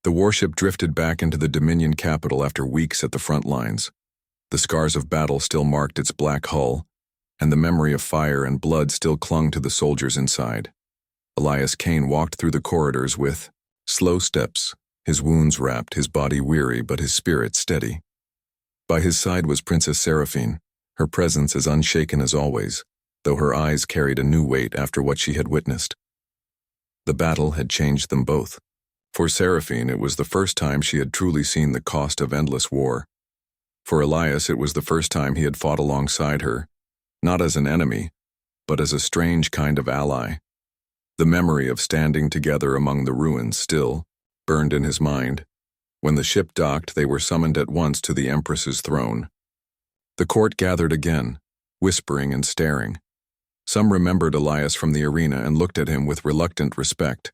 The warship drifted back into the Dominion capital after weeks at the front lines. The scars of battle still marked its black hull, and the memory of fire and blood still clung to the soldiers inside. Elias Kane walked through the corridors with slow steps, his wounds wrapped, his body weary but his spirit steady. By his side was Princess Seraphine, her presence as unshaken as always, though her eyes carried a new weight after what she had witnessed. The battle had changed them both. For Seraphine, it was the first time she had truly seen the cost of endless war. For Elias, it was the first time he had fought alongside her, not as an enemy, but as a strange kind of ally. The memory of standing together among the ruins still burned in his mind. When the ship docked, they were summoned at once to the Empress's throne. The court gathered again, whispering and staring. Some remembered Elias from the arena and looked at him with reluctant respect.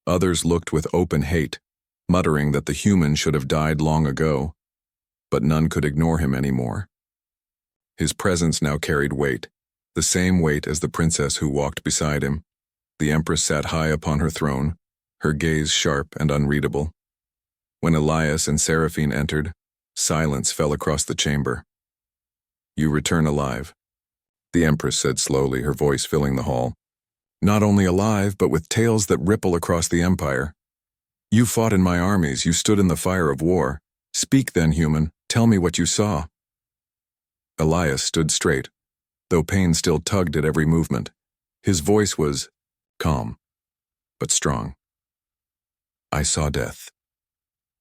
Others looked with open hate, muttering that the human should have died long ago, but none could ignore him anymore. His presence now carried weight, the same weight as the princess who walked beside him. The Empress sat high upon her throne, her gaze sharp and unreadable. When Elias and Seraphine entered, silence fell across the chamber. "You return alive," the Empress said slowly, her voice filling the hall. "Not only alive, but with tales that ripple across the empire. You fought in my armies, you stood in the fire of war. Speak then, human, tell me what you saw." Elias stood straight, though pain still tugged at every movement. His voice was calm, but strong. "I saw death.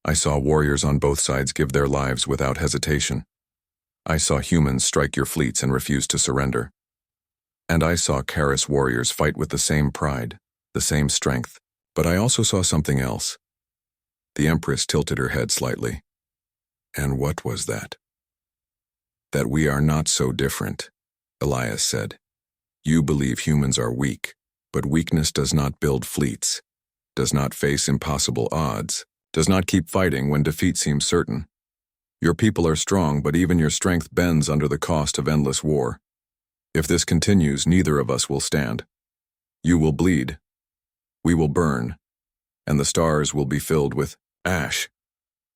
I saw warriors on both sides give their lives without hesitation. I saw humans strike your fleets and refuse to surrender. And I saw Karis warriors fight with the same pride, the same strength. But I also saw something else." The Empress tilted her head slightly. "And what was that?" "That we are not so different," Elias said. "You believe humans are weak, but weakness does not build fleets, does not face impossible odds, does not keep fighting when defeat seems certain. Your people are strong, but even your strength bends under the cost of endless war. If this continues, neither of us will stand. You will bleed. We will burn. And the stars will be filled with ash."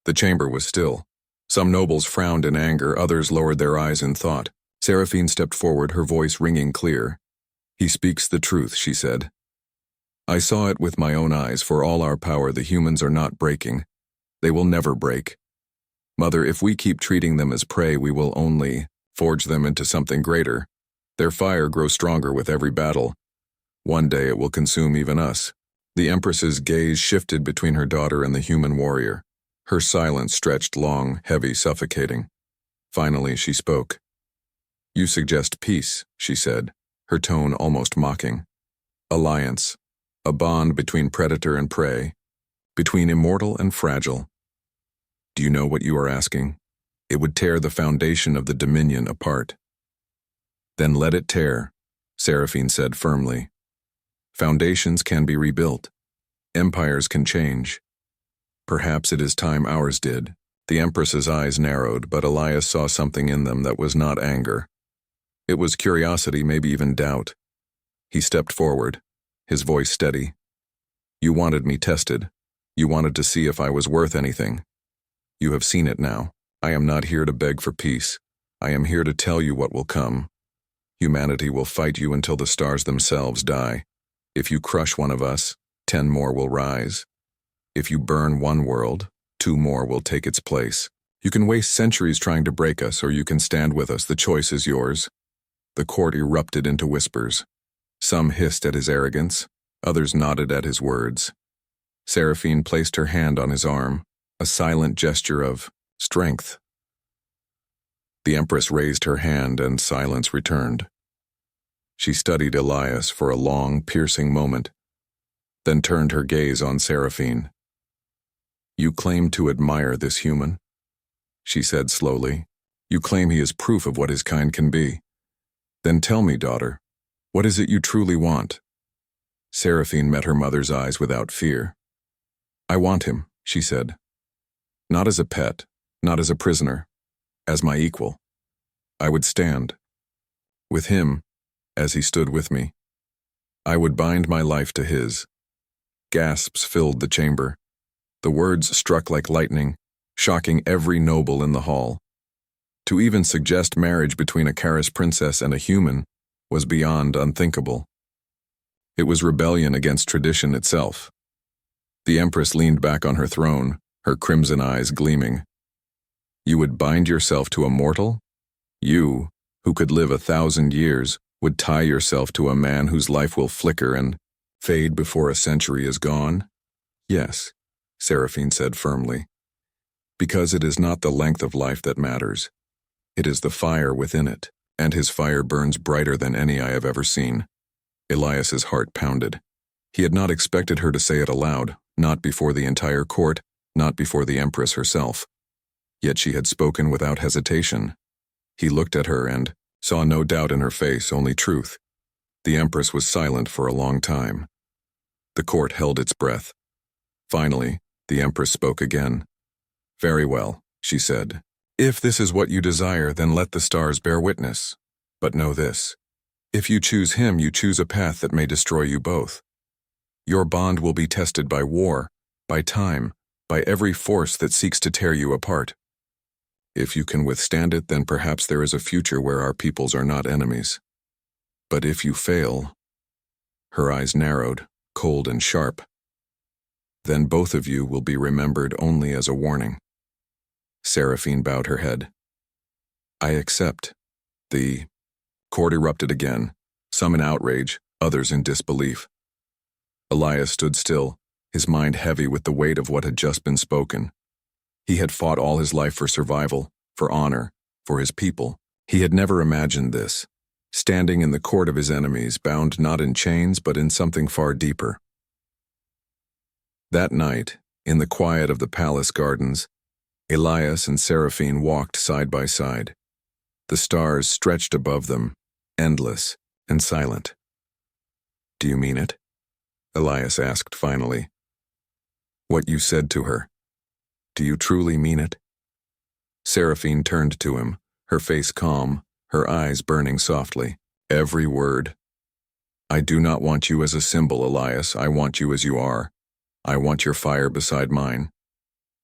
The chamber was still. Some nobles frowned in anger, others lowered their eyes in thought. Seraphine stepped forward, her voice ringing clear. "He speaks the truth," she said. "I saw it with my own eyes. For all our power, the humans are not breaking. They will never break. Mother, if we keep treating them as prey, we will only forge them into something greater. Their fire grows stronger with every battle. One day it will consume even us." The Empress's gaze shifted between her daughter and the human warrior. Her silence stretched long, heavy, suffocating. Finally, she spoke. "You suggest peace," she said, her tone almost mocking. "Alliance, a bond between predator and prey, between immortal and fragile. Do you know what you are asking? It would tear the foundation of the Dominion apart." "Then let it tear," Seraphine said firmly. "Foundations can be rebuilt. Empires can change. Perhaps it is time ours did." The Empress's eyes narrowed, but Elias saw something in them that was not anger. It was curiosity, maybe even doubt. He stepped forward, his voice steady. "You wanted me tested. You wanted to see if I was worth anything. You have seen it now. I am not here to beg for peace. I am here to tell you what will come. Humanity will fight you until the stars themselves die. If you crush one of us, 10 more will rise. If you burn one world, 2 more will take its place. You can waste centuries trying to break us, or you can stand with us. The choice is yours." The court erupted into whispers. Some hissed at his arrogance, others nodded at his words. Seraphine placed her hand on his arm, a silent gesture of strength. The Empress raised her hand and silence returned. She studied Elias for a long, piercing moment, then turned her gaze on Seraphine. "You claim to admire this human," she said slowly. "You claim he is proof of what his kind can be. Then tell me, daughter, what is it you truly want?" Seraphine met her mother's eyes without fear. "I want him," she said. "Not as a pet, not as a prisoner, as my equal. I would stand with him as he stood with me. I would bind my life to his." Gasps filled the chamber. The words struck like lightning, shocking every noble in the hall. To even suggest marriage between a Karis princess and a human was beyond unthinkable. It was rebellion against tradition itself. The Empress leaned back on her throne, her crimson eyes gleaming. You would bind yourself to a mortal? You, who could live 1,000 years, would tie yourself to a man whose life will flicker and fade before a century is gone? Yes, Seraphine said firmly. Because it is not the length of life that matters. It is the fire within it, and his fire burns brighter than any I have ever seen. Elias's heart pounded. He had not expected her to say it aloud, not before the entire court, not before the Empress herself. Yet she had spoken without hesitation. He looked at her and saw no doubt in her face, only truth. The Empress was silent for a long time. The court held its breath. Finally, the Empress spoke again. Very well, she said. If this is what you desire, then let the stars bear witness. But know this. If you choose him, you choose a path that may destroy you both. Your bond will be tested by war, by time, by every force that seeks to tear you apart. If you can withstand it, then perhaps there is a future where our peoples are not enemies. But if you fail, her eyes narrowed, cold and sharp, then both of you will be remembered only as a warning. Seraphine bowed her head. I accept. The court erupted again, some in outrage, others in disbelief. Elias stood still, his mind heavy with the weight of what had just been spoken. He had fought all his life for survival, for honor, for his people. He had never imagined this, standing in the court of his enemies, bound not in chains but in something far deeper. That night, in the quiet of the palace gardens, Elias and Seraphine walked side by side. The stars stretched above them, endless and silent. Do you mean it? Elias asked finally. What you said to her. Do you truly mean it? Seraphine turned to him, her face calm, her eyes burning softly. Every word. I do not want you as a symbol, Elias. I want you as you are. I want your fire beside mine.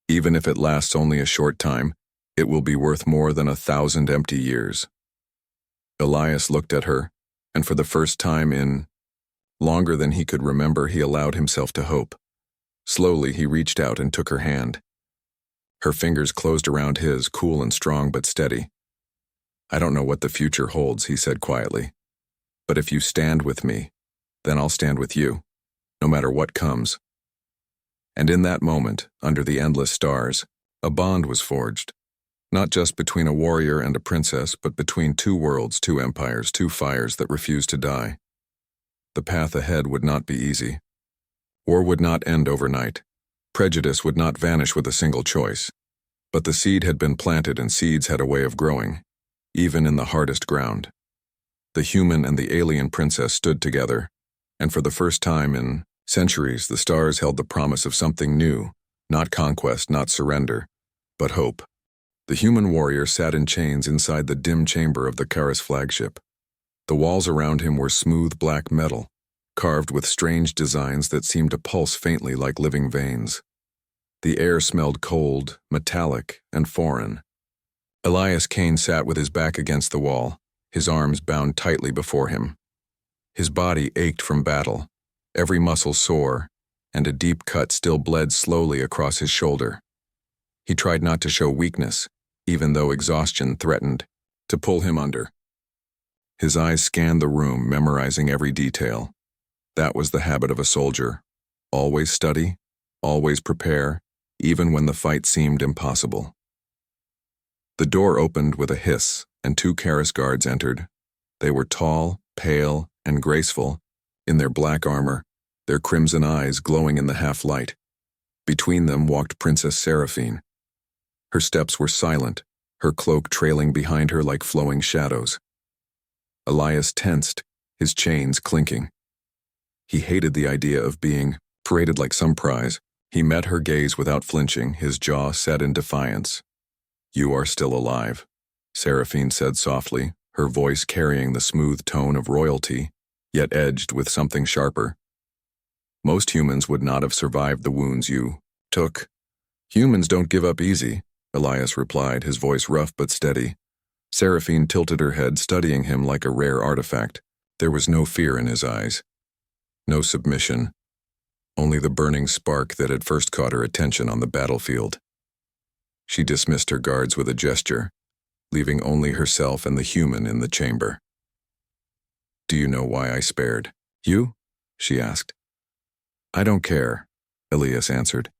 Even if it lasts only a short time, it will be worth more than 1,000 empty years. Elias looked at her, and for the first time in longer than he could remember, he allowed himself to hope. Slowly, he reached out and took her hand. Her fingers closed around his, cool and strong but steady. I don't know what the future holds, he said quietly. But if you stand with me, then I'll stand with you, no matter what comes. And in that moment, under the endless stars, a bond was forged. Not just between a warrior and a princess, but between two worlds, two empires, two fires that refused to die. The path ahead would not be easy. War would not end overnight. Prejudice would not vanish with a single choice. But the seed had been planted, and seeds had a way of growing, even in the hardest ground. The human and the alien princess stood together, and for the first time in centuries, the stars held the promise of something new, not conquest, not surrender, but hope. The human warrior sat in chains inside the dim chamber of the Karis flagship. The walls around him were smooth black metal, carved with strange designs that seemed to pulse faintly like living veins. The air smelled cold, metallic, and foreign. Elias Kane sat with his back against the wall, his arms bound tightly before him. His body ached from battle, every muscle sore, and a deep cut still bled slowly across his shoulder. He tried not to show weakness, even though exhaustion threatened to pull him under. His eyes scanned the room, memorizing every detail. That was the habit of a soldier. Always study, always prepare, even when the fight seemed impossible. The door opened with a hiss, and 2 Karis guards entered. They were tall, pale, and graceful, in their black armor, their crimson eyes glowing in the half-light. Between them walked Princess Seraphine. Her steps were silent, her cloak trailing behind her like flowing shadows. Elias tensed, his chains clinking. He hated the idea of being paraded like some prize. He met her gaze without flinching, his jaw set in defiance. You are still alive, Seraphine said softly, her voice carrying the smooth tone of royalty, yet edged with something sharper. Most humans would not have survived the wounds you took, Humans don't give up easy, Elias replied, his voice rough but steady. Seraphine tilted her head, studying him like a rare artifact. There was no fear in his eyes. No submission. Only the burning spark that had first caught her attention on the battlefield. She dismissed her guards with a gesture, leaving only herself and the human in the chamber. "Do you know why I spared you?" she asked. "I don't care," Elias answered.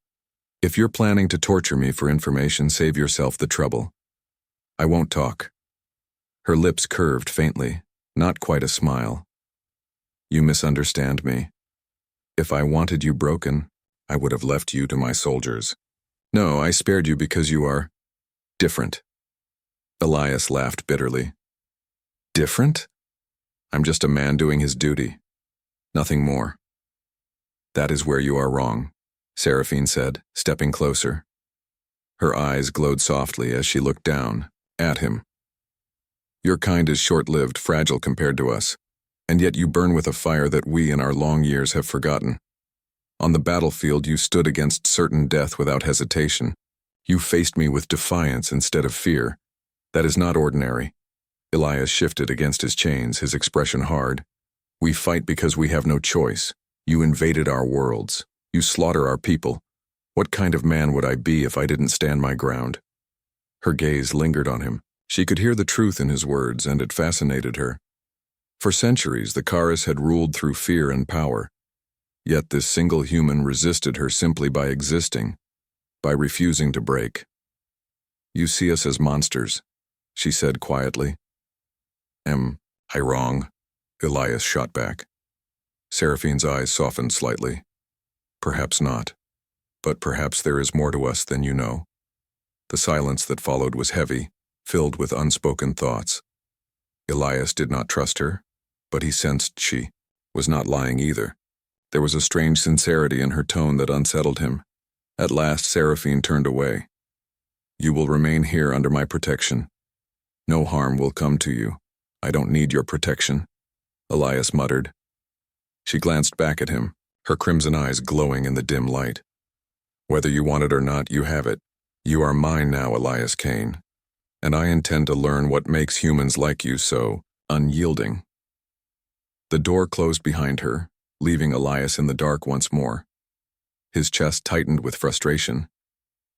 "If you're planning to torture me for information, save yourself the trouble. I won't talk." Her lips curved faintly, not quite a smile. "You misunderstand me. If I wanted you broken, I would have left you to my soldiers. No, I spared you because you are different." Elias laughed bitterly. "Different? I'm just a man doing his duty. Nothing more." "That is where you are wrong," Seraphine said, stepping closer. Her eyes glowed softly as she looked down at him. "Your kind is short-lived, fragile compared to us, and yet you burn with a fire that we in our long years have forgotten. On the battlefield, you stood against certain death without hesitation. You faced me with defiance instead of fear. That is not ordinary." Elias shifted against his chains, his expression hard. "We fight because we have no choice. You invaded our worlds. You slaughter our people. What kind of man would I be if I didn't stand my ground?" Her gaze lingered on him. She could hear the truth in his words, and it fascinated her. For centuries, the Karis had ruled through fear and power. Yet this single human resisted her simply by existing, by refusing to break. "You see us as monsters," she said quietly. "Am I wrong?" Elias shot back. Seraphine's eyes softened slightly. "Perhaps not, but perhaps there is more to us than you know." The silence that followed was heavy, filled with unspoken thoughts. Elias did not trust her, but he sensed she was not lying either. There was a strange sincerity in her tone that unsettled him. At last, Seraphine turned away. "You will remain here under my protection. No harm will come to you. I don't need your protection," Elias muttered. She glanced back at him, her crimson eyes glowing in the dim light. "Whether you want it or not, you have it. You are mine now, Elias Kane. And I intend to learn what makes humans like you so unyielding." The door closed behind her, leaving Elias in the dark once more. His chest tightened with frustration.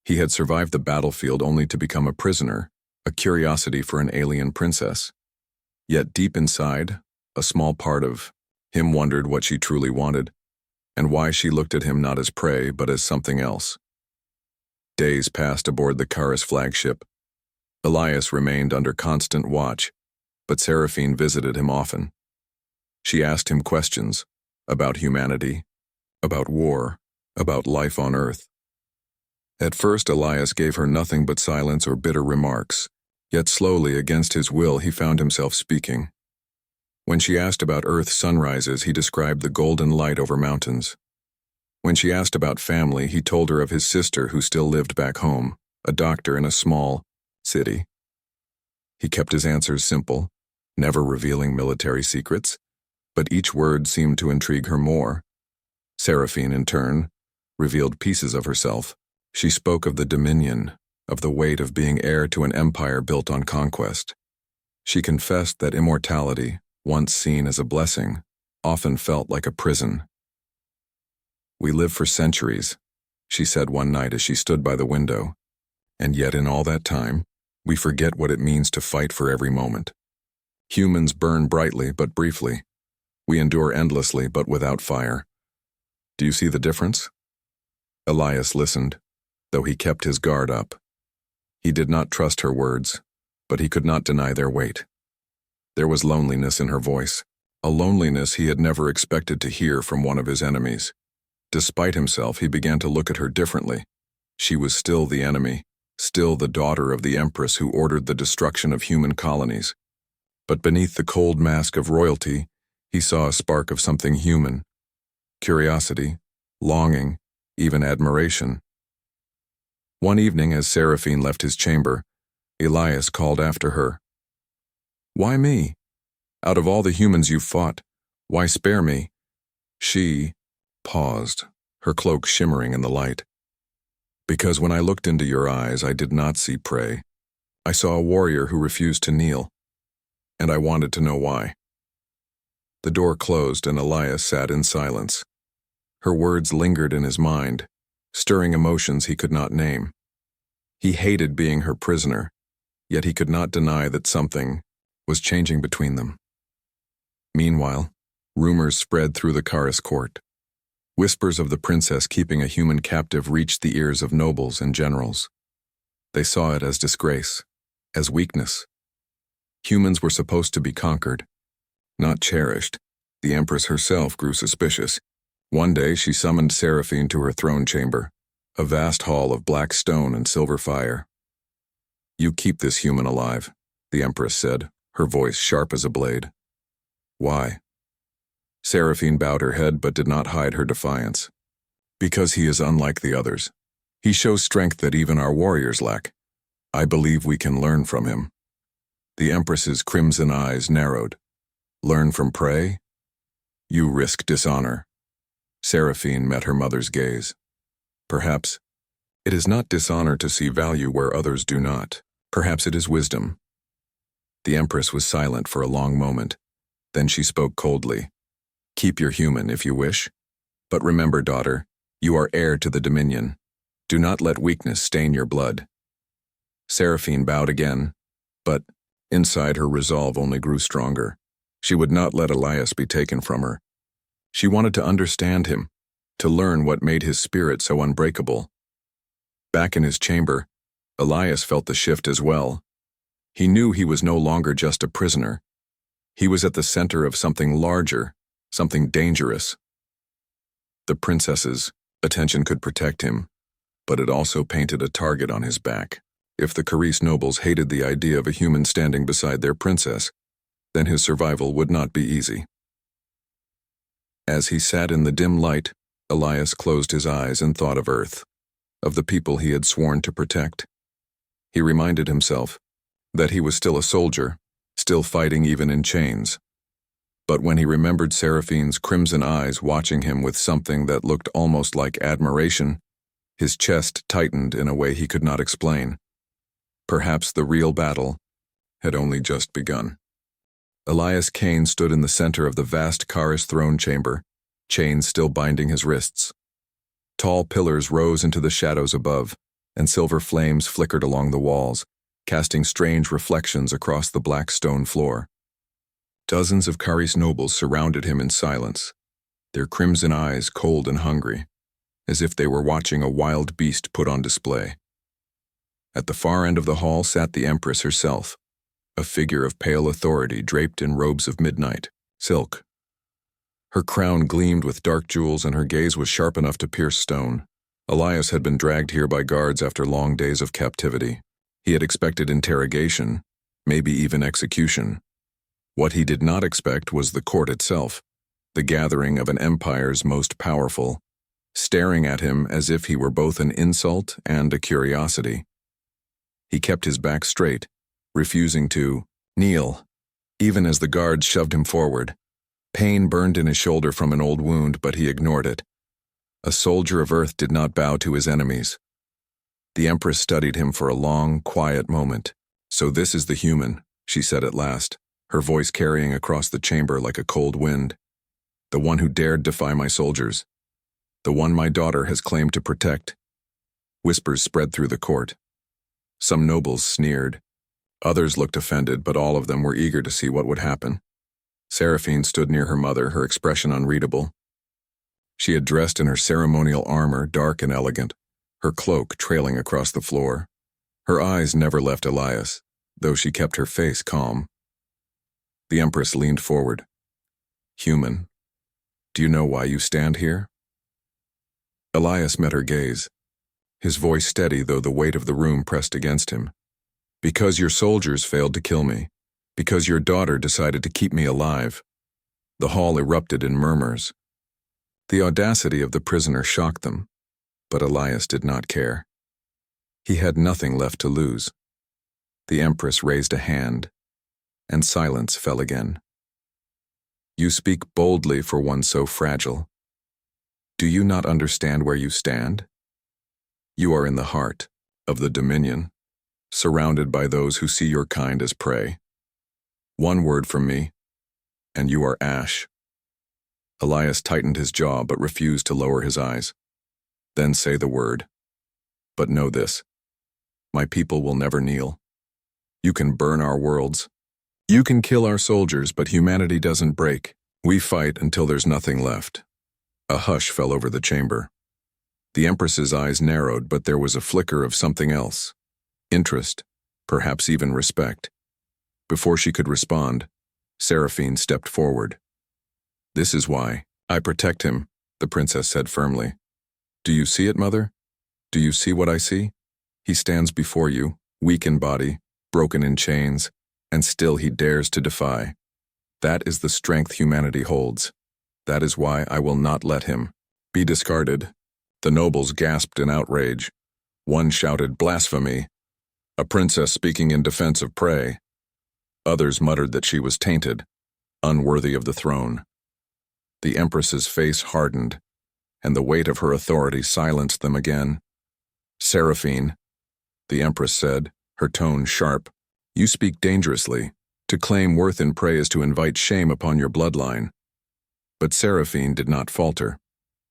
He had survived the battlefield only to become a prisoner, a curiosity for an alien princess. Yet deep inside, a small part of him wondered what she truly wanted, and why she looked at him not as prey but as something else. Days passed aboard the Karis flagship. Elias remained under constant watch, but Seraphine visited him often. She asked him questions about humanity, about war, about life on Earth. At first, Elias gave her nothing but silence or bitter remarks, yet slowly, against his will, he found himself speaking. When she asked about Earth's sunrises, he described the golden light over mountains. When she asked about family, he told her of his sister who still lived back home, a doctor in a small city. He kept his answers simple, never revealing military secrets, but each word seemed to intrigue her more. Seraphine, in turn, revealed pieces of herself. She spoke of the dominion, of the weight of being heir to an empire built on conquest. She confessed that immortality, once seen as a blessing, often felt like a prison. "We live for centuries," she said one night as she stood by the window, "and yet in all that time, we forget what it means to fight for every moment. Humans burn brightly but briefly. We endure endlessly but without fire. Do you see the difference?" Elias listened, though he kept his guard up. He did not trust her words, but he could not deny their weight. There was loneliness in her voice, a loneliness he had never expected to hear from one of his enemies. Despite himself, he began to look at her differently. She was still the enemy, still the daughter of the Empress who ordered the destruction of human colonies. But beneath the cold mask of royalty, he saw a spark of something human. Curiosity, longing, even admiration. One evening, as Seraphine left his chamber, Elias called after her. "Why me? Out of all the humans you fought, why spare me?" She paused, her cloak shimmering in the light. Because when I looked into your eyes, I did not see prey. I saw a warrior who refused to kneel, and I wanted to know why. The door closed and Elias sat in silence. Her words lingered in his mind, stirring emotions he could not name. He hated being her prisoner, yet he could not deny that something was changing between them. Meanwhile, rumors spread through the Karis court. Whispers of the princess keeping a human captive reached the ears of nobles and generals. They saw it as disgrace, as weakness. Humans were supposed to be conquered, not cherished. The Empress herself grew suspicious. One day she summoned Seraphine to her throne chamber, a vast hall of black stone and silver fire. "You keep this human alive," the Empress said, her voice sharp as a blade. "Why?" Seraphine bowed her head but did not hide her defiance. "Because he is unlike the others. He shows strength that even our warriors lack. I believe we can learn from him." The Empress's crimson eyes narrowed. "Learn from prey? You risk dishonor." Seraphine met her mother's gaze. "Perhaps it is not dishonor to see value where others do not. Perhaps it is wisdom." The Empress was silent for a long moment. Then she spoke coldly. "Keep your human if you wish. But remember, daughter, you are heir to the Dominion. Do not let weakness stain your blood." Seraphine bowed again, but inside her resolve only grew stronger. She would not let Elias be taken from her. She wanted to understand him, to learn what made his spirit so unbreakable. Back in his chamber, Elias felt the shift as well. He knew he was no longer just a prisoner. He was at the center of something larger, something dangerous. The princess's attention could protect him, but it also painted a target on his back. If the Karis nobles hated the idea of a human standing beside their princess, then his survival would not be easy. As he sat in the dim light, Elias closed his eyes and thought of Earth, of the people he had sworn to protect. He reminded himself that he was still a soldier, still fighting even in chains. But when he remembered Seraphine's crimson eyes watching him with something that looked almost like admiration, his chest tightened in a way he could not explain. Perhaps the real battle had only just begun. Elias Kane stood in the center of the vast Karis throne chamber, chains still binding his wrists. Tall pillars rose into the shadows above, and silver flames flickered along the walls, casting strange reflections across the black stone floor. Dozens of Karis nobles surrounded him in silence, their crimson eyes cold and hungry, as if they were watching a wild beast put on display. At the far end of the hall sat the Empress herself, a figure of pale authority draped in robes of midnight, silk. Her crown gleamed with dark jewels and her gaze was sharp enough to pierce stone. Elias had been dragged here by guards after long days of captivity. He had expected interrogation, maybe even execution. What he did not expect was the court itself, the gathering of an empire's most powerful, staring at him as if he were both an insult and a curiosity. He kept his back straight, refusing to kneel, even as the guards shoved him forward. Pain burned in his shoulder from an old wound, but he ignored it. A soldier of Earth did not bow to his enemies. The Empress studied him for a long, quiet moment. "So this is the human," she said at last, her voice carrying across the chamber like a cold wind. "The one who dared defy my soldiers. The one my daughter has claimed to protect." Whispers spread through the court. Some nobles sneered. Others looked offended, but all of them were eager to see what would happen. Seraphine stood near her mother, her expression unreadable. She had dressed in her ceremonial armor, dark and elegant, her cloak trailing across the floor. Her eyes never left Elias, though she kept her face calm. The Empress leaned forward. "Human, do you know why you stand here?" Elias met her gaze, his voice steady though the weight of the room pressed against him. "Because your soldiers failed to kill me. Because your daughter decided to keep me alive." The hall erupted in murmurs. The audacity of the prisoner shocked them, but Elias did not care. He had nothing left to lose. The Empress raised a hand, and silence fell again. "You speak boldly for one so fragile. Do you not understand where you stand?" You are in the heart of the Dominion, surrounded by those who see your kind as prey. One word from me, and you are ash." Elias tightened his jaw but refused to lower his eyes. "Then say the word. But know this. My people will never kneel. You can burn our worlds. You can kill our soldiers, but humanity doesn't break. We fight until there's nothing left." A hush fell over the chamber. The Empress's eyes narrowed, but there was a flicker of something else. Interest, perhaps even respect. Before she could respond, Seraphine stepped forward. "This is why I protect him," the princess said firmly. "Do you see it, mother? Do you see what I see? He stands before you, weak in body, broken in chains, and still he dares to defy. That is the strength humanity holds. That is why I will not let him be discarded." The nobles gasped in outrage. One shouted blasphemy, a princess speaking in defense of prey. Others muttered that she was tainted, unworthy of the throne. The Empress's face hardened, and the weight of her authority silenced them again. "Seraphine," the Empress said, her tone sharp, "you speak dangerously. To claim worth in prey is to invite shame upon your bloodline." But Seraphine did not falter.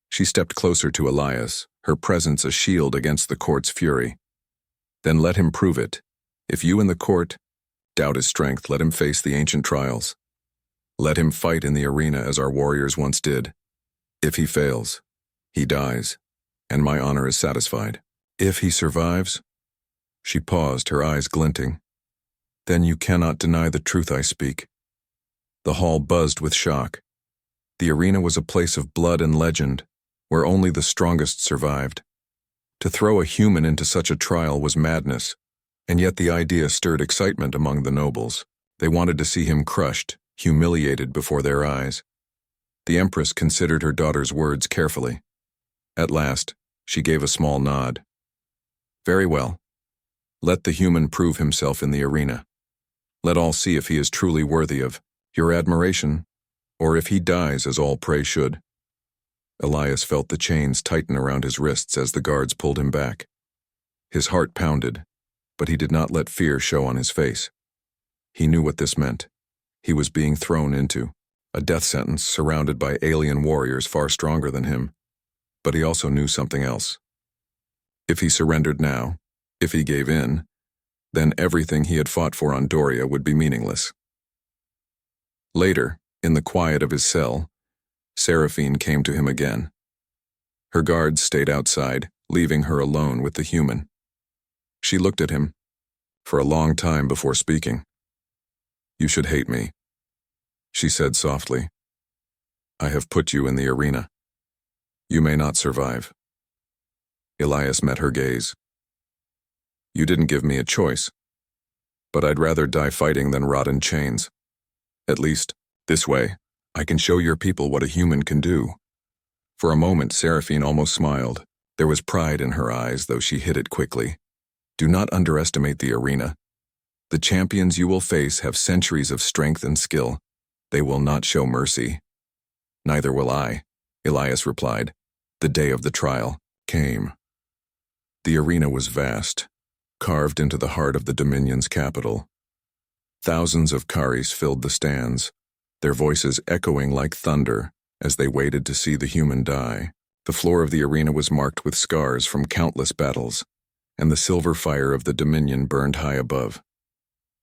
She stepped closer to Elias, her presence a shield against the court's fury. "Then let him prove it. If you in the court doubt his strength, let him face the ancient trials. Let him fight in the arena as our warriors once did. If he fails, he dies, and my honor is satisfied. If he survives—" She paused, her eyes glinting. "Then you cannot deny the truth I speak." The hall buzzed with shock. The arena was a place of blood and legend, where only the strongest survived. To throw a human into such a trial was madness, and yet the idea stirred excitement among the nobles. They wanted to see him crushed, humiliated before their eyes. The Empress considered her daughter's words carefully. At last, she gave a small nod. "Very well. Let the human prove himself in the arena. Let all see if he is truly worthy of your admiration, or if he dies as all prey should." Elias felt the chains tighten around his wrists as the guards pulled him back. His heart pounded, but he did not let fear show on his face. He knew what this meant. He was being thrown into a death sentence surrounded by alien warriors far stronger than him. But he also knew something else. If he surrendered now, if he gave in, then everything he had fought for on Doria would be meaningless. Later, in the quiet of his cell, Seraphine came to him again. Her guards stayed outside, leaving her alone with the human. She looked at him for a long time before speaking. "You should hate me," she said softly. "I have put you in the arena. You may not survive." Elias met her gaze. "You didn't give me a choice, but I'd rather die fighting than rot in chains. At least, this way, I can show your people what a human can do." For a moment, Seraphine almost smiled. There was pride in her eyes, though she hid it quickly. "Do not underestimate the arena. The champions you will face have centuries of strength and skill. They will not show mercy." "Neither will I," Elias replied. The day of the trial came. The arena was vast, carved into the heart of the Dominion's capital. Thousands of Karis filled the stands, their voices echoing like thunder as they waited to see the human die. The floor of the arena was marked with scars from countless battles, and the silver fire of the Dominion burned high above.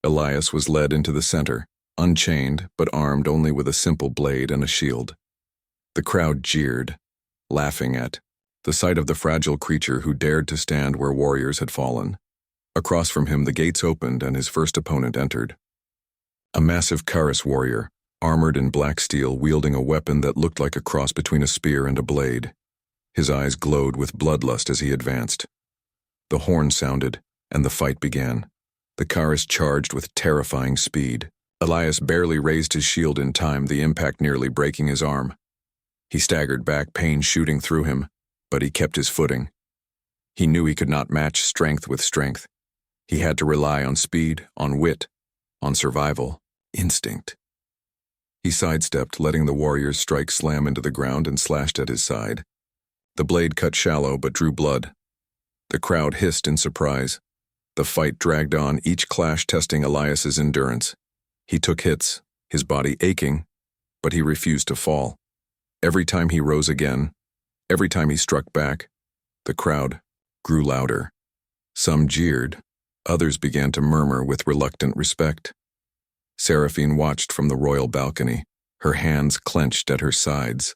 Elias was led into the center, unchained but armed only with a simple blade and a shield. The crowd jeered, laughing at the sight of the fragile creature who dared to stand where warriors had fallen. Across from him the gates opened and his first opponent entered. A massive Karis warrior, armored in black steel, wielding a weapon that looked like a cross between a spear and a blade. His eyes glowed with bloodlust as he advanced. The horn sounded, and the fight began. The Karis charged with terrifying speed. Elias barely raised his shield in time, the impact nearly breaking his arm. He staggered back, pain shooting through him, but he kept his footing. He knew he could not match strength with strength. He had to rely on speed, on wit, on survival, instinct. He sidestepped, letting the warrior's strike slam into the ground, and slashed at his side. The blade cut shallow but drew blood. The crowd hissed in surprise. The fight dragged on, each clash testing Elias's endurance. He took hits, his body aching, but he refused to fall. Every time he rose again, every time he struck back, the crowd grew louder. Some jeered, others began to murmur with reluctant respect. Seraphine watched from the royal balcony, her hands clenched at her sides.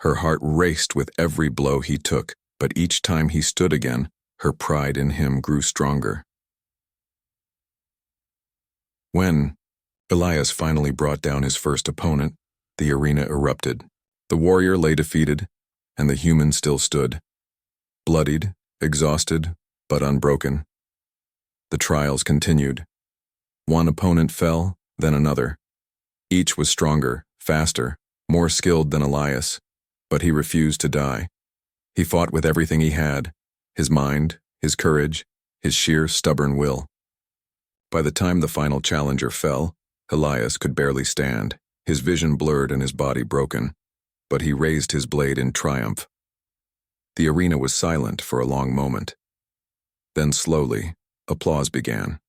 Her heart raced with every blow he took, but each time he stood again, her pride in him grew stronger. When Elias finally brought down his first opponent, the arena erupted. The warrior lay defeated, and the human still stood, bloodied, exhausted, but unbroken. The trials continued. One opponent fell, then another. Each was stronger, faster, more skilled than Elias, but he refused to die. He fought with everything he had, his mind, his courage, his sheer stubborn will. By the time the final challenger fell, Elias could barely stand, his vision blurred and his body broken, but he raised his blade in triumph. The arena was silent for a long moment. Then slowly, applause began.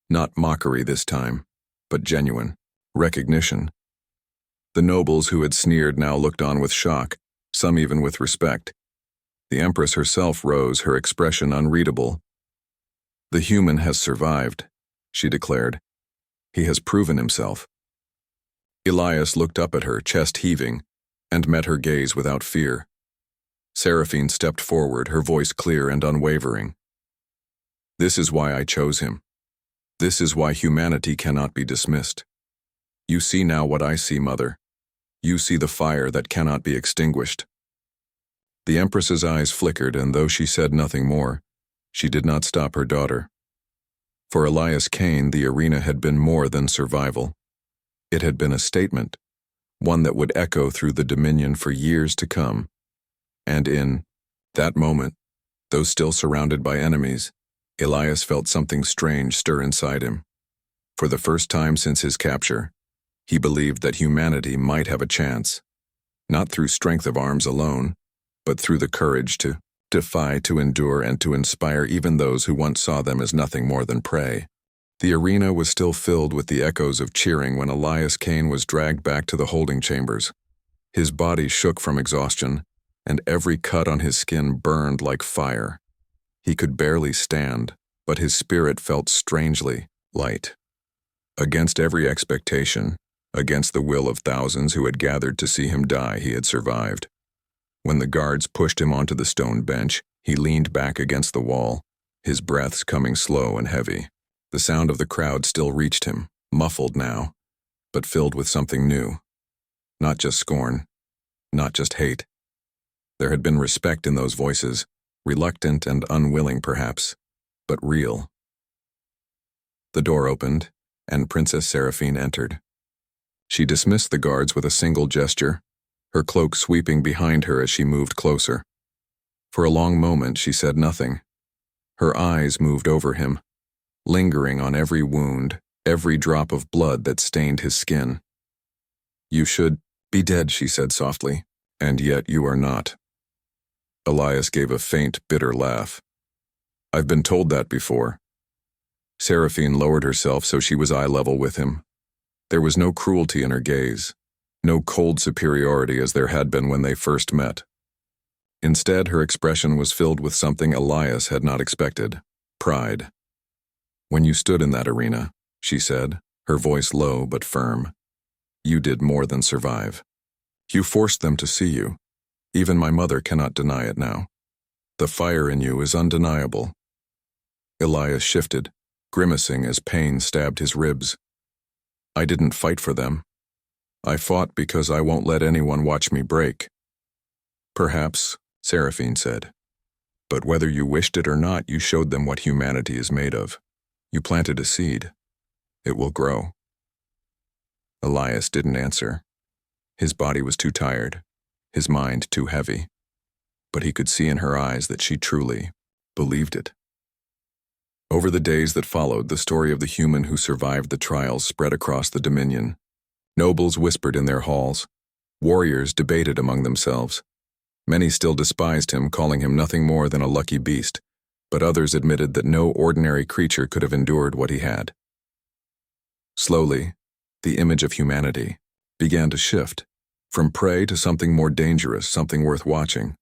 Not mockery this time, but genuine recognition. The nobles who had sneered now looked on with shock, some even with respect. The Empress herself rose, her expression unreadable. "The human has survived," she declared. "He has proven himself." Elias looked up at her, chest heaving, and met her gaze without fear. Seraphine stepped forward, her voice clear and unwavering. "This is why I chose him. This is why humanity cannot be dismissed. You see now what I see, Mother. You see the fire that cannot be extinguished." The Empress's eyes flickered, and though she said nothing more, she did not stop her daughter. For Elias Cain, the arena had been more than survival. It had been a statement, one that would echo through the Dominion for years to come. And in that moment, though still surrounded by enemies, Elias felt something strange stir inside him. For the first time since his capture, he believed that humanity might have a chance, not through strength of arms alone, but through the courage to defy, to endure, and to inspire even those who once saw them as nothing more than prey. The arena was still filled with the echoes of cheering when Elias Cain was dragged back to the holding chambers. His body shook from exhaustion, and every cut on his skin burned like fire. He could barely stand, but his spirit felt strangely light. Against every expectation, against the will of thousands who had gathered to see him die, he had survived. When the guards pushed him onto the stone bench, he leaned back against the wall, his breaths coming slow and heavy. The sound of the crowd still reached him, muffled now, but filled with something new. Not just scorn, not just hate. There had been respect in those voices, reluctant and unwilling perhaps, but real. The door opened, and Princess Seraphine entered. She dismissed the guards with a single gesture, her cloak sweeping behind her as she moved closer. For a long moment she said nothing. Her eyes moved over him, lingering on every wound, every drop of blood that stained his skin. "You should be dead," she said softly, "and yet you are not." Elias gave a faint, bitter laugh. "I've been told that before." Seraphine lowered herself so she was eye level with him. There was no cruelty in her gaze, no cold superiority as there had been when they first met. Instead, her expression was filled with something Elias had not expected: pride. "When you stood in that arena," she said, her voice low but firm, "you did more than survive. You forced them to see you. Even my mother cannot deny it now. The fire in you is undeniable." Elias shifted, grimacing as pain stabbed his ribs. "I didn't fight for them. I fought because I won't let anyone watch me break." "Perhaps," Seraphine said. "But whether you wished it or not, you showed them what humanity is made of. You planted a seed. It will grow." Elias didn't answer. His body was too tired, his mind too heavy. But he could see in her eyes that she truly believed it. Over the days that followed, the story of the human who survived the trials spread across the Dominion. Nobles whispered in their halls. Warriors debated among themselves. Many still despised him, calling him nothing more than a lucky beast, but others admitted that no ordinary creature could have endured what he had. Slowly, the image of humanity began to shift, from prey to something more dangerous, something worth watching.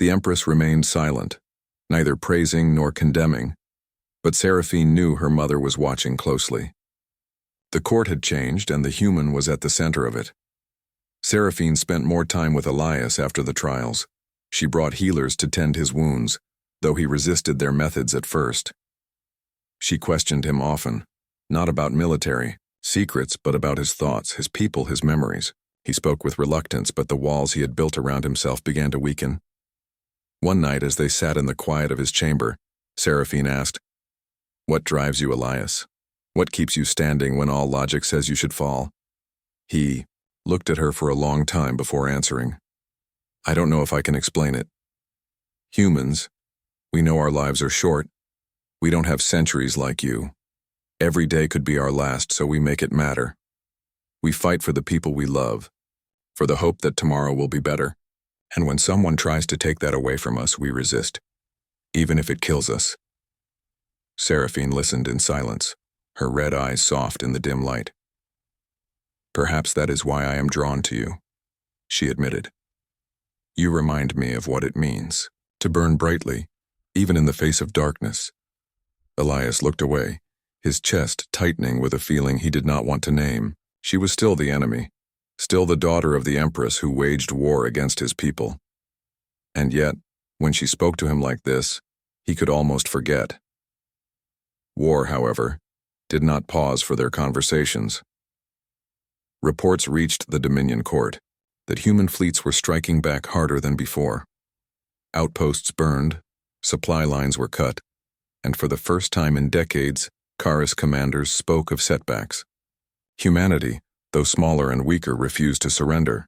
The Empress remained silent, neither praising nor condemning, but Seraphine knew her mother was watching closely. The court had changed, and the human was at the center of it. Seraphine spent more time with Elias after the trials. She brought healers to tend his wounds, though he resisted their methods at first. She questioned him often, not about military secrets, but about his thoughts, his people, his memories. He spoke with reluctance, but the walls he had built around himself began to weaken. One night, as they sat in the quiet of his chamber, Seraphine asked, "What drives you, Elias? What keeps you standing when all logic says you should fall?" He looked at her for a long time before answering. "I don't know if I can explain it. Humans, we know our lives are short. We don't have centuries like you. Every day could be our last, so we make it matter. We fight for the people we love, for the hope that tomorrow will be better. And when someone tries to take that away from us, we resist, even if it kills us." Seraphine listened in silence, her red eyes soft in the dim light. "Perhaps that is why I am drawn to you," she admitted. "You remind me of what it means to burn brightly, even in the face of darkness." Elias looked away, his chest tightening with a feeling he did not want to name. She was still the enemy, still the daughter of the Empress who waged war against his people. And yet, when she spoke to him like this, he could almost forget. War, however, did not pause for their conversations. Reports reached the Dominion court that human fleets were striking back harder than before. Outposts burned, supply lines were cut, and for the first time in decades, Karis commanders spoke of setbacks. Humanity, though smaller and weaker, refused to surrender.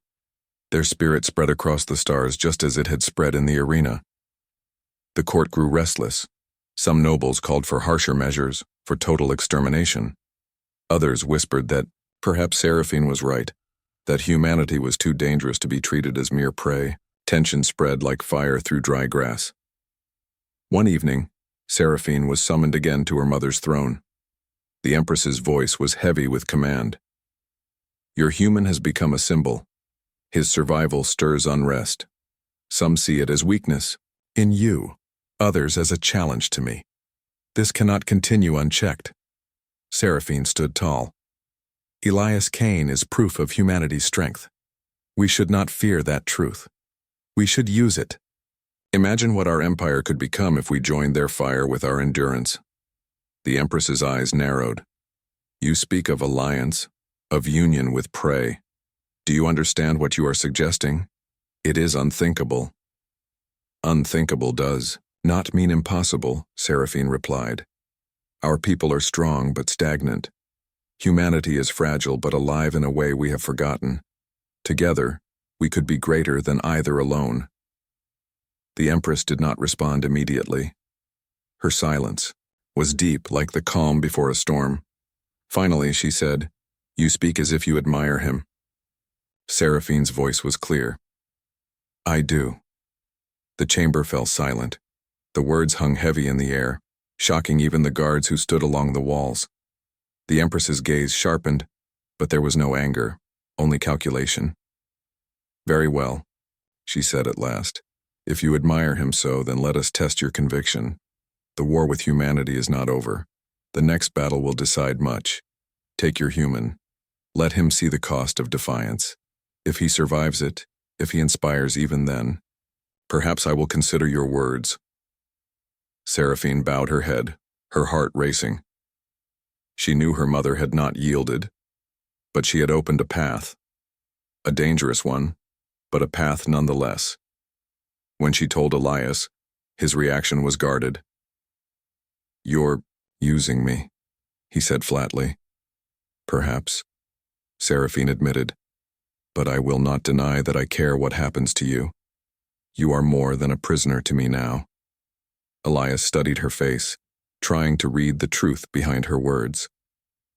Their spirit spread across the stars just as it had spread in the arena. The court grew restless. Some nobles called for harsher measures, for total extermination. Others whispered that perhaps Seraphine was right, that humanity was too dangerous to be treated as mere prey. Tension spread like fire through dry grass. One evening, Seraphine was summoned again to her mother's throne. The Empress's voice was heavy with command. "Your human has become a symbol. His survival stirs unrest. Some see it as weakness, in you, others as a challenge to me. This cannot continue unchecked." Seraphine stood tall. "Elias Kane is proof of humanity's strength. We should not fear that truth. We should use it. Imagine what our empire could become if we joined their fire with our endurance." The Empress's eyes narrowed. "You speak of alliance, of union with prey. Do you understand what you are suggesting? It is unthinkable." "Unthinkable does not mean impossible," Seraphine replied. "Our people are strong but stagnant. Humanity is fragile but alive in a way we have forgotten. Together, we could be greater than either alone." The Empress did not respond immediately. Her silence was deep like the calm before a storm. Finally, she said, "You speak as if you admire him." Seraphine's voice was clear. "I do." The chamber fell silent. The words hung heavy in the air, shocking even the guards who stood along the walls. The Empress's gaze sharpened, but there was no anger, only calculation. "Very well," she said at last. "If you admire him so, then let us test your conviction. The war with humanity is not over. The next battle will decide much. Take your human. Let him see the cost of defiance. If he survives it, if he inspires even then, perhaps I will consider your words." Seraphine bowed her head, her heart racing. She knew her mother had not yielded, but she had opened a path. A dangerous one, but a path nonetheless. When she told Elias, his reaction was guarded. "You're using me," he said flatly. "Perhaps," Seraphine admitted, "but I will not deny that I care what happens to you. You are more than a prisoner to me now." Elias studied her face, trying to read the truth behind her words.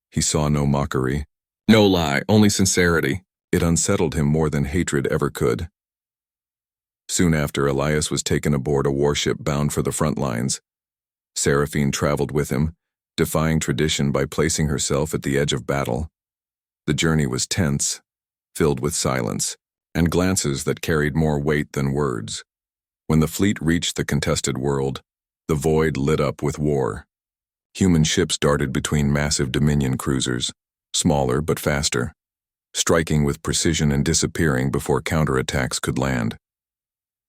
He saw no mockery, no lie, only sincerity. It unsettled him more than hatred ever could. Soon after, Elias was taken aboard a warship bound for the front lines. Seraphine traveled with him, defying tradition by placing herself at the edge of battle. The journey was tense, filled with silence, and glances that carried more weight than words. When the fleet reached the contested world, the void lit up with war. Human ships darted between massive Dominion cruisers, smaller but faster, striking with precision and disappearing before counterattacks could land.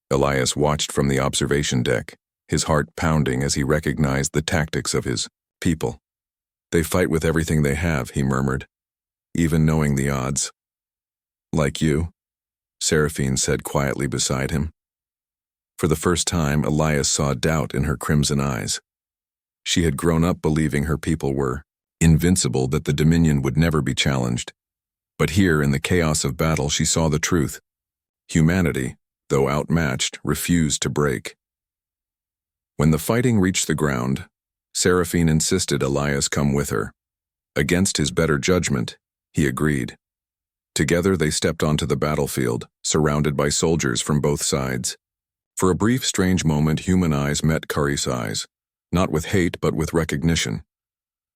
Elias watched from the observation deck, his heart pounding as he recognized the tactics of his people. "They fight with everything they have," he murmured, "even knowing the odds." "Like you," Seraphine said quietly beside him. For the first time, Elias saw doubt in her crimson eyes. She had grown up believing her people were invincible, that the Dominion would never be challenged. But here, in the chaos of battle, she saw the truth. Humanity, though outmatched, refused to break. When the fighting reached the ground, Seraphine insisted Elias come with her. Against his better judgment, he agreed. Together they stepped onto the battlefield, surrounded by soldiers from both sides. For a brief, strange moment, human eyes met Kari's eyes, not with hate but with recognition.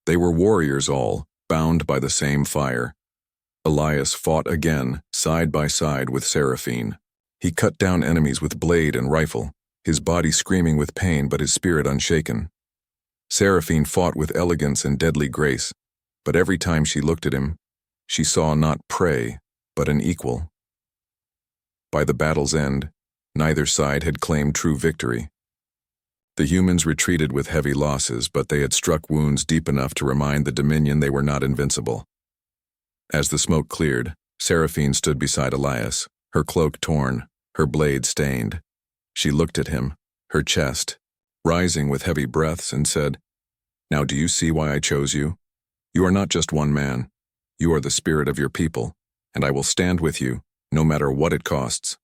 They were warriors all, bound by the same fire. Elias fought again, side by side with Seraphine. He cut down enemies with blade and rifle, his body screaming with pain but his spirit unshaken. Seraphine fought with elegance and deadly grace, but every time she looked at him, she saw not prey, but an equal. By the battle's end, neither side had claimed true victory. The humans retreated with heavy losses, but they had struck wounds deep enough to remind the Dominion they were not invincible. As the smoke cleared, Seraphine stood beside Elias, her cloak torn, her blade stained. She looked at him, her chest rising with heavy breaths, and said, "Now do you see why I chose you? You are not just one man. You are the spirit of your people, and I will stand with you, no matter what it costs."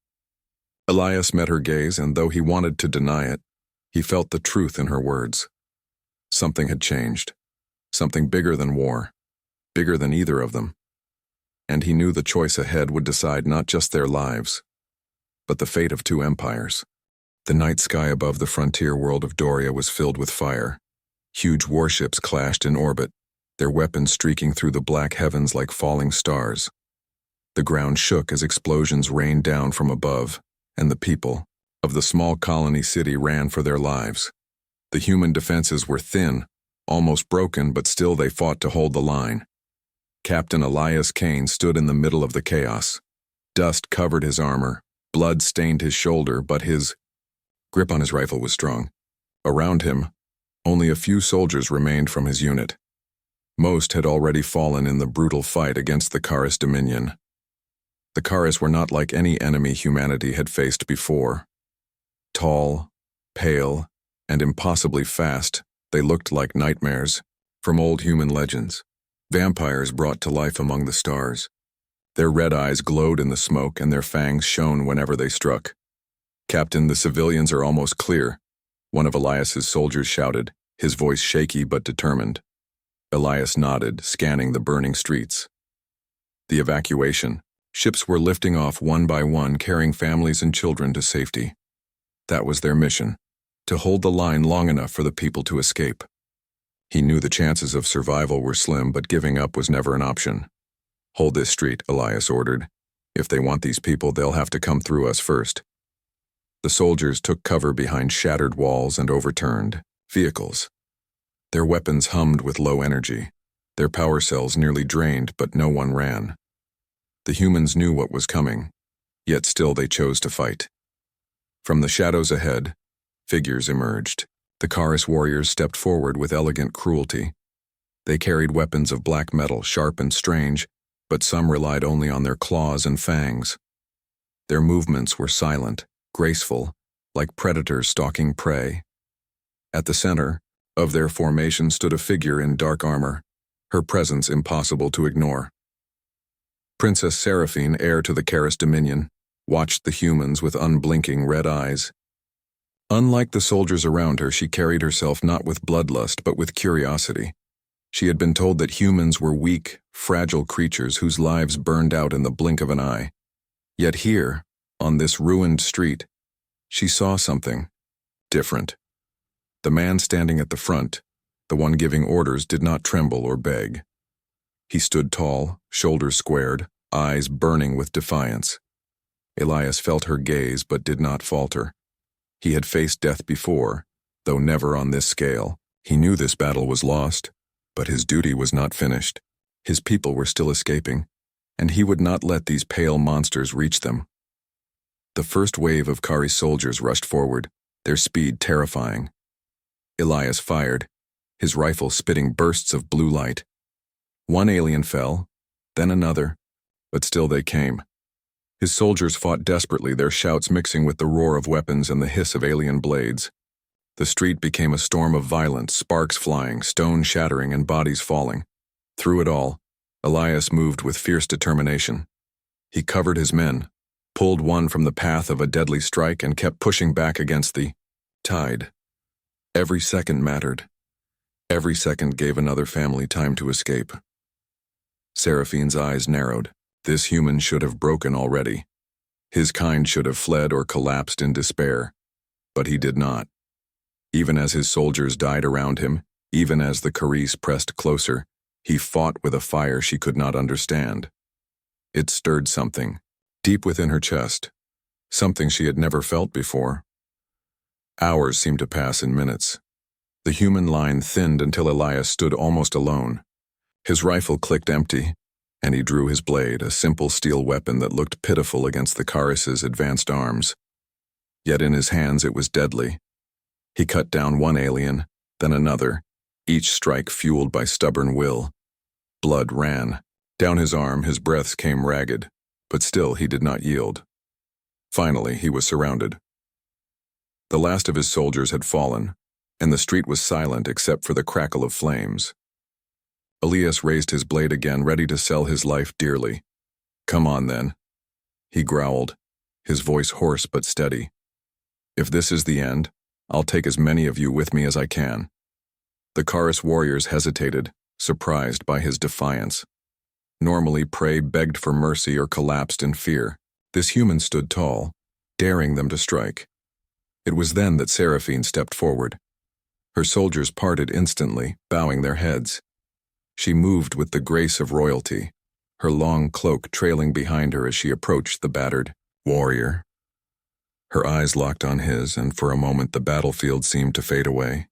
Elias met her gaze, and though he wanted to deny it, he felt the truth in her words. Something had changed. Something bigger than war. Bigger than either of them. And he knew the choice ahead would decide not just their lives, but the fate of two empires. The night sky above the frontier world of Doria was filled with fire. Huge warships clashed in orbit, their weapons streaking through the black heavens like falling stars. The ground shook as explosions rained down from above, and the people of the small colony city ran for their lives. The human defenses were thin, almost broken, but still they fought to hold the line. Captain Elias Kane stood in the middle of the chaos. Dust covered his armor, blood stained his shoulder, but his grip on his rifle was strong. Around him, only a few soldiers remained from his unit. Most had already fallen in the brutal fight against the Karis Dominion. The Karis were not like any enemy humanity had faced before. Tall, pale, and impossibly fast, they looked like nightmares from old human legends, vampires brought to life among the stars. Their red eyes glowed in the smoke, and their fangs shone whenever they struck. "Captain, the civilians are almost clear," one of Elias's soldiers shouted, his voice shaky but determined. Elias nodded, scanning the burning streets. The evacuation. Ships were lifting off one by one, carrying families and children to safety. That was their mission, to hold the line long enough for the people to escape. He knew the chances of survival were slim, but giving up was never an option. "Hold this street," Elias ordered. "If they want these people, they'll have to come through us first." The soldiers took cover behind shattered walls and overturned vehicles. Their weapons hummed with low energy, their power cells nearly drained, but no one ran. The humans knew what was coming, yet still they chose to fight. From the shadows ahead, figures emerged. The Karis warriors stepped forward with elegant cruelty. They carried weapons of black metal, sharp and strange, but some relied only on their claws and fangs. Their movements were silent, graceful, like predators stalking prey. At the center of their formation stood a figure in dark armor, her presence impossible to ignore. Princess Seraphine, heir to the Karis Dominion, watched the humans with unblinking red eyes. Unlike the soldiers around her, she carried herself not with bloodlust but with curiosity. She had been told that humans were weak, fragile creatures whose lives burned out in the blink of an eye. Yet here, on this ruined street, She saw something different. The man standing at the front, the one giving orders, did not tremble or beg. He stood tall, shoulders squared, eyes burning with defiance. Elias felt her gaze but did not falter. He had faced death before, though never on this scale. He knew this battle was lost, but his duty was not finished. His people were still escaping, and he would not let these pale monsters reach them. The first wave of Kari's soldiers rushed forward, their speed terrifying. Elias fired, his rifle spitting bursts of blue light. One alien fell, then another, but still they came. His soldiers fought desperately, their shouts mixing with the roar of weapons and the hiss of alien blades. The street became a storm of violence, sparks flying, stone shattering, and bodies falling. Through it all, Elias moved with fierce determination. He covered his men, pulled one from the path of a deadly strike, and kept pushing back against the tide. Every second mattered. Every second gave another family time to escape. Seraphine's eyes narrowed. This human should have broken already. His kind should have fled or collapsed in despair. But he did not. Even as his soldiers died around him, even as the Caris pressed closer, he fought with a fire she could not understand. It stirred something, deep within her chest, something she had never felt before. Hours seemed to pass in minutes. The human line thinned until Elias stood almost alone. His rifle clicked empty, and he drew his blade, a simple steel weapon that looked pitiful against the Caris's advanced arms. Yet in his hands it was deadly. He cut down one alien, then another, each strike fueled by stubborn will. Blood ran. Down his arm, his breaths came ragged, but still he did not yield. Finally, he was surrounded. The last of his soldiers had fallen, and the street was silent except for the crackle of flames. Elias raised his blade again, ready to sell his life dearly. "Come on, then," he growled, his voice hoarse but steady. "If this is the end, I'll take as many of you with me as I can." The Caris warriors hesitated, surprised by his defiance. Normally, prey begged for mercy or collapsed in fear. This human stood tall, daring them to strike. It was then that Seraphine stepped forward. Her soldiers parted instantly, bowing their heads. She moved with the grace of royalty, her long cloak trailing behind her as she approached the battered warrior. Her eyes locked on his, and for a moment the battlefield seemed to fade away.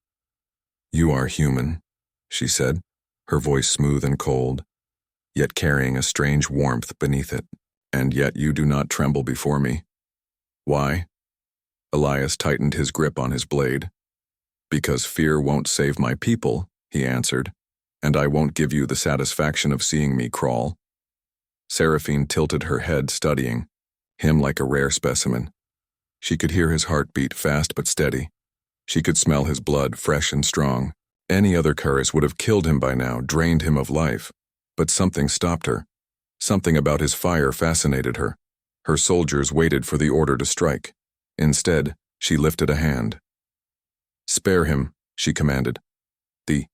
"You are human," she said, her voice smooth and cold, yet carrying a strange warmth beneath it. "And yet you do not tremble before me. Why?" Elias tightened his grip on his blade. "Because fear won't save my people," he answered, "and I won't give you the satisfaction of seeing me crawl." Seraphine tilted her head, studying him like a rare specimen. She could hear his heart beat fast but steady. She could smell his blood, fresh and strong. Any other Caris would have killed him by now, drained him of life. But something stopped her. Something about his fire fascinated her. Her soldiers waited for the order to strike. Instead, she lifted a hand. "Spare him," she commanded. The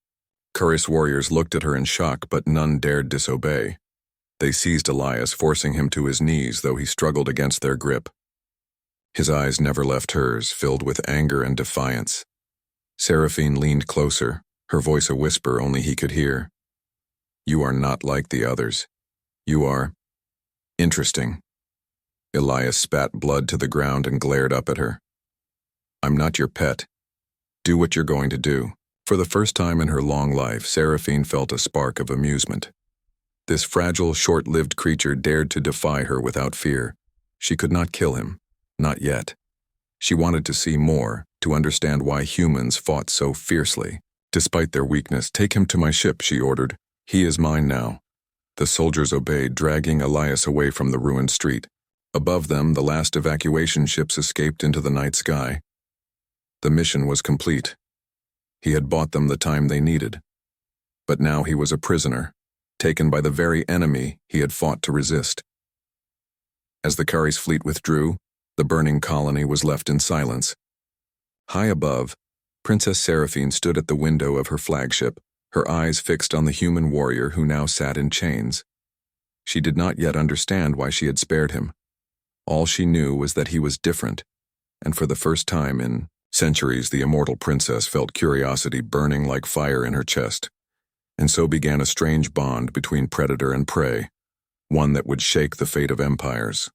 Caris warriors looked at her in shock, but none dared disobey. They seized Elias, forcing him to his knees, though he struggled against their grip. His eyes never left hers, filled with anger and defiance. Seraphine leaned closer, her voice a whisper only he could hear. "You are not like the others. You are interesting." Elias spat blood to the ground and glared up at her. "I'm not your pet. Do what you're going to do." For the first time in her long life, Seraphine felt a spark of amusement. This fragile, short-lived creature dared to defy her without fear. She could not kill him. Not yet. She wanted to see more, to understand why humans fought so fiercely. Despite their weakness, "Take him to my ship," she ordered. "He is mine now." The soldiers obeyed, dragging Elias away from the ruined street. Above them, the last evacuation ships escaped into the night sky. The mission was complete. He had bought them the time they needed. But now he was a prisoner, taken by the very enemy he had fought to resist. As the Caris fleet withdrew, the burning colony was left in silence. High above, Princess Seraphine stood at the window of her flagship, her eyes fixed on the human warrior who now sat in chains. She did not yet understand why she had spared him. All she knew was that he was different, and for the first time in centuries the immortal princess felt curiosity burning like fire in her chest. And so began a strange bond between predator and prey, one that would shake the fate of empires.